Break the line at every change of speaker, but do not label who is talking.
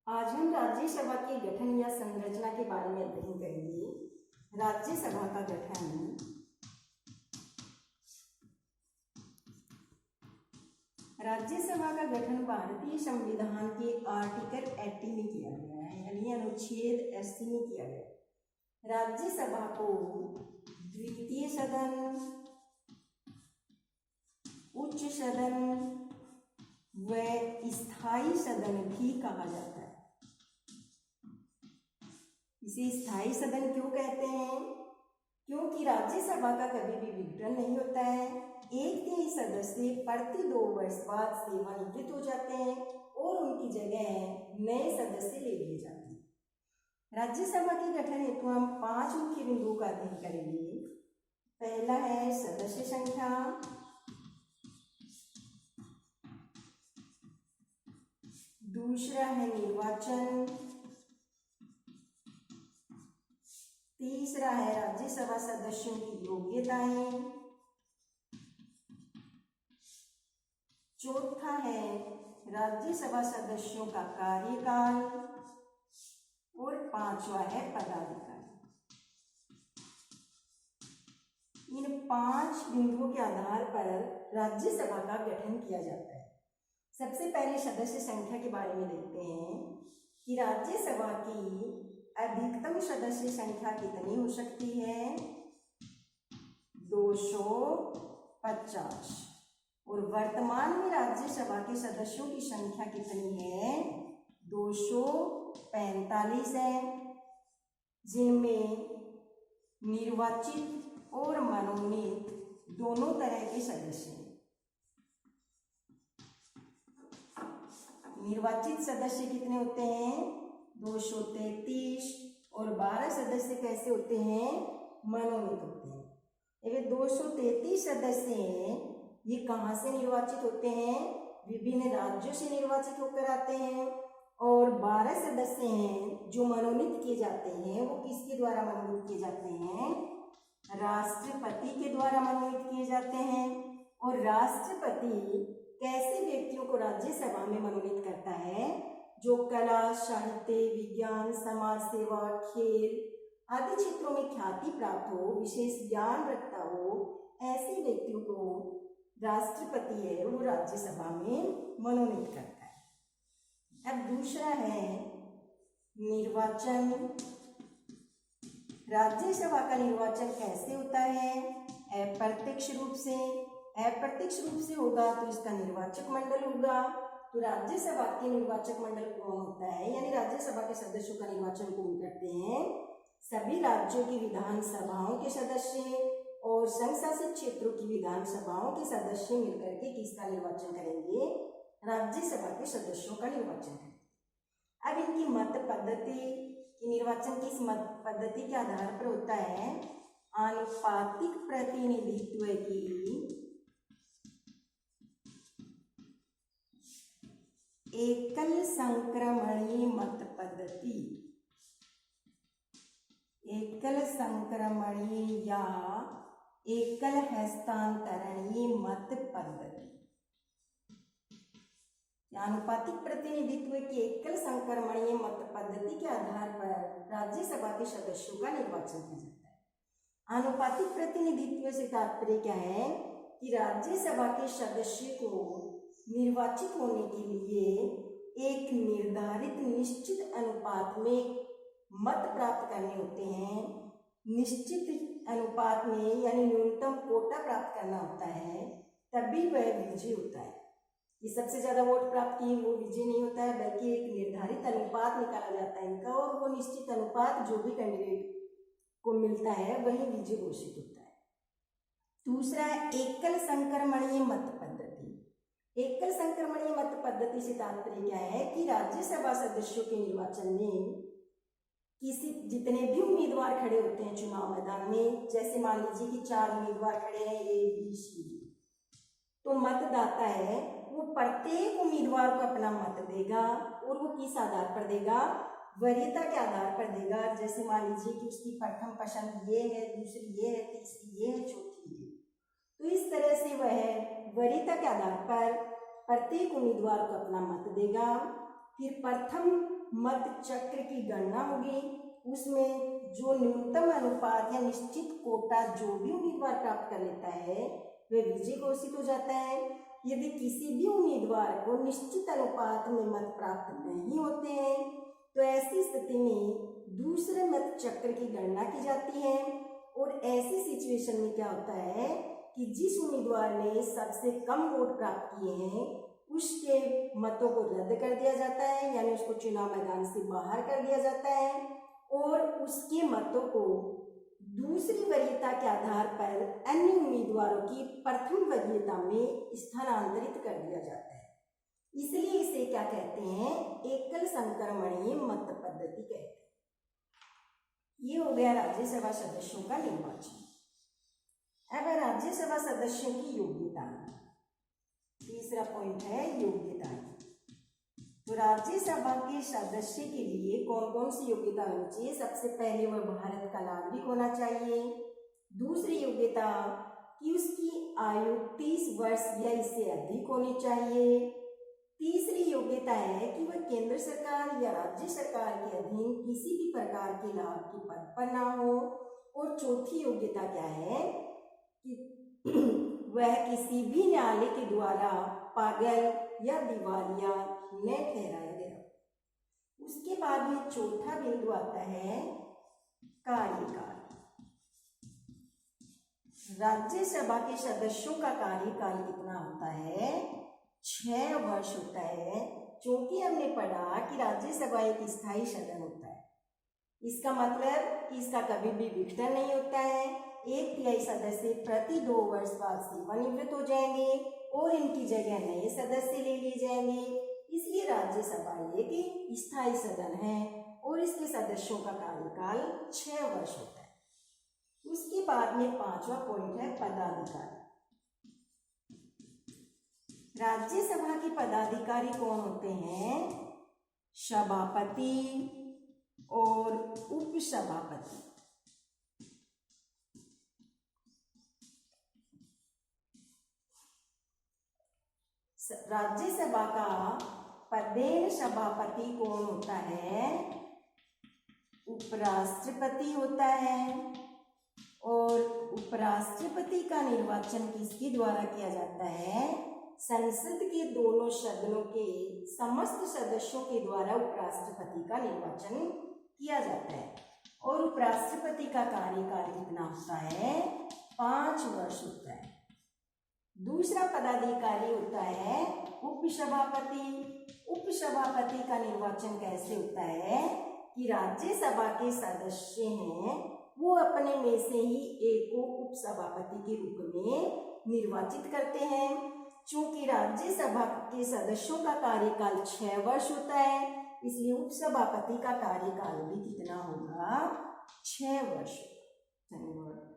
आज हम राज्यसभा के गठन या संरचना के बारे में अध्ययन करेंगे। राज्यसभा का गठन भारतीय संविधान के आर्टिकल 80 में किया गया है, यानी अनुच्छेद 80 में किया गया। राज्यसभा को द्वितीय सदन, उच्च सदन व स्थायी सदन भी कहा जाता है। इसे स्थायी सदन क्यों कहते हैं? क्योंकि राज्यसभा का कभी भी विघटन नहीं होता है। 1/3 सदस्य प्रति 2 वर्ष बाद सेवानिवृत्त हो जाते हैं और उनकी जगह नए सदस्य ले लिए जाते हैं। राज्यसभा के गठन हेतु हम 5 मुख्य बिंदुओं का अध्ययन करेंगे। पहला है सदस्य संख्या, दूसरा है निर्वाचन, तीसरा है राज्यसभा सदस्यों की योग्यताएं, चौथा है राज्यसभा सदस्यों का कार्यकाल और 5वां है पदाधिकारी। इन 5 बिंदुओं के आधार पर राज्यसभा का गठन किया जाता है। सबसे पहले सदस्य संख्या के बारे में देखते हैं कि राज्यसभा की अधिकतम सदस्य संख्या कितनी हो सकती है? 250। और वर्तमान में राज्यसभा के सदस्यों की संख्या कितनी है? 245 है, जिनमें निर्वाचित और मनोनीत दोनों तरह के सदस्य हैं। निर्वाचित सदस्य कितने होते हैं? 233। और 12 सदस्य कैसे होते हैं? मनोनीत होते हैं। ये 233 सदस्य हैं, ये कहाँ से निर्वाचित होते हैं? विभिन्न राज्यों से निर्वाचित होकर आते हैं। और 12 सदस्य हैं जो मनोनीत किए जाते हैं, वो किसके द्वारा मनोनीत किए जाते हैं? राष्ट्रपति के द्वारा मनोनीत किए जाते हैं। और राष्ट्रपति कैसे व्यक्तियों को राज्यसभा में मनोनीत करता है? जो कला, साहित्य, विज्ञान, समाज सेवा, खेल आदि क्षेत्रों में ख्याति प्राप्त हो, विशेष ज्ञान रखता हो, ऐसे व्यक्तियों को राष्ट्रपति है वो राज्यसभा में मनोनीत करता है। अब दूसरा है निर्वाचन। राज्यसभा का निर्वाचन कैसे होता है? अप्रत्यक्ष रूप से। अप्रत्यक्ष रूप से होगा तो इसका निर्वाचक मंडल होगा। तो राज्यसभा के निर्वाचक मंडल कौन होता है? यानी राज्यसभा के सदस्यों का निर्वाचन कौन करते हैं? सभी राज्यों की विधानसभाओं के सदस्य और संघ शासित क्षेत्रों की विधानसभाओं के सदस्य मिलकर के किसका निर्वाचन करेंगे? राज्यसभा के सदस्यों का निर्वाचन करेंगे। अब इनकी मत पद्धति, निर्वाचन की इस मत पद्धति के आधार पर होता है आनुपातिक प्रतिनिधित्व की एकल संक्रमणीय मत पद्धति। एकल संक्रमणीय या एकल हस्तांतरणीय मत पद्धति। आनुपातिक प्रतिनिधित्व की एकल संक्रमणीय मत पद्धति के आधार पर राज्यसभा के सदस्यों का निर्वाचन किया जाता है। आनुपातिक प्रतिनिधित्व से तात्पर्य क्या है कि राज्यसभा के सदस्य को निर्वाचित होने के लिए एक निर्धारित निश्चित अनुपात में मत प्राप्त करने होते हैं। निश्चित अनुपात में यानी न्यूनतम कोटा प्राप्त करना होता है, तभी वह विजयी होता है। ये सबसे ज्यादा वोट प्राप्त किए वो विजय नहीं होता है, बल्कि एक निर्धारित अनुपात निकाला जाता है इनका, और वो निश्चित अनुपात जो भी कैंडिडेट को मिलता है वही विजय घोषित होता है। दूसरा है एकल संक्रमणीय मत पद्धति। एकल संक्रमणीय मत पद्धति से तात्पर्य क्या है कि राज्यसभा सदस्यों के निर्वाचन में जितने भी उम्मीदवार खड़े होते हैं चुनाव मैदान में, जैसे मान लीजिए कि 4 उम्मीदवार खड़े हैं A, B, C, तो मतदाता है वो प्रत्येक उम्मीदवार को अपना मत देगा। और वो किस आधार पर देगा? वरीयता के आधार पर देगा। जैसे मान लीजिए कि उसकी प्रथम पसंद ये है, दूसरी ये है, तीसरी ये है, चौथी ये। तो इस तरह से वह वरीयता के आधार पर प्रत्येक उम्मीदवार को अपना मत देगा। फिर प्रथम मत चक्र की गणना होगी, उसमें जो न्यूनतम अनुपात या निश्चित कोटा जो भी उम्मीदवार प्राप्त कर लेता है वह विजय घोषित हो जाता है। यदि किसी भी उम्मीदवार को निश्चित अनुपात में मत प्राप्त नहीं होते हैं तो ऐसी स्थिति में दूसरे मत चक्र की गणना की जाती है, और ऐसी सिचुएशन में क्या होता है कि जिस उम्मीदवार ने सबसे कम वोट प्राप्त किए हैं उसके मतों को रद्द कर दिया जाता है, यानी उसको चुनाव मैदान से बाहर कर दिया जाता है, और उसके मतों को दूसरी वरीयता के आधार पर अन्य उम्मीदवारों की प्रथम वरीयता में स्थानांतरित कर दिया जाता है। इसलिए इसे क्या कहते हैं, एकल संक्रमणीय मत पद्धति कहते हैं। ये हो गया राज्यसभा सदस्यों का निर्वाचन। अब राज्यसभा सदस्यों की योग्यता, तीसरा पॉइंट है योग्यता। तो राज्यसभा के सदस्य के लिए कौन कौन सी योग्यता होनी चाहिए? सबसे पहले वह भारत का नागरिक होना चाहिए। दूसरी योग्यता कि उसकी आयु 30 वर्ष या इससे अधिक होनी चाहिए। तीसरी योग्यता है कि वह केंद्र सरकार या राज्य सरकार के अधीन किसी भी प्रकार के लाभ के पद पर ना हो। और चौथी योग्यता क्या है कि वह किसी भी न्यायालय के द्वारा पागल या दिवालिया न ठहराया गया। उसके बाद में चौथा बिंदु आता है कार्यकाल। राज्यसभा के सदस्यों का कार्यकाल कितना होता है? 6 वर्ष होता है। क्योंकि हमने पढ़ा कि राज्यसभा एक स्थायी सदन होता है, इसका मतलब कि इसका कभी भी विघटन नहीं होता है। 1/3 सदस्य प्रति 2 वर्ष बाद सेवानिवृत्त हो जाएंगे और इनकी जगह नए सदस्य ले लिए जाएंगे। इसलिए राज्यसभा एक स्थायी सदन है और इसके सदस्यों का कार्यकाल 6 वर्ष होता है। उसके बाद में 5वां पॉइंट है पदाधिकारी। राज्यसभा के पदाधिकारी कौन होते हैं? सभापति और उपसभापति। राज्यसभा का पदेन सभापति कौन होता है? उपराष्ट्रपति होता है। और उपराष्ट्रपति का निर्वाचन किसके द्वारा किया जाता है? संसद के दोनों सदनों के समस्त सदस्यों के द्वारा उपराष्ट्रपति का निर्वाचन किया जाता है। और उपराष्ट्रपति का कार्यकाल कितना होता है? 5 वर्ष होता है। दूसरा पदाधिकारी होता है उपसभापति। उपसभापति का निर्वाचन कैसे होता है कि राज्यसभा के सदस्य हैं वो अपने में से ही एक को उपसभापति के रूप में निर्वाचित करते हैं। चूंकि राज्यसभा के सदस्यों का कार्यकाल 6 वर्ष होता है, इसलिए उपसभापति का कार्यकाल भी कितना होगा? 6 वर्ष। धन्यवाद।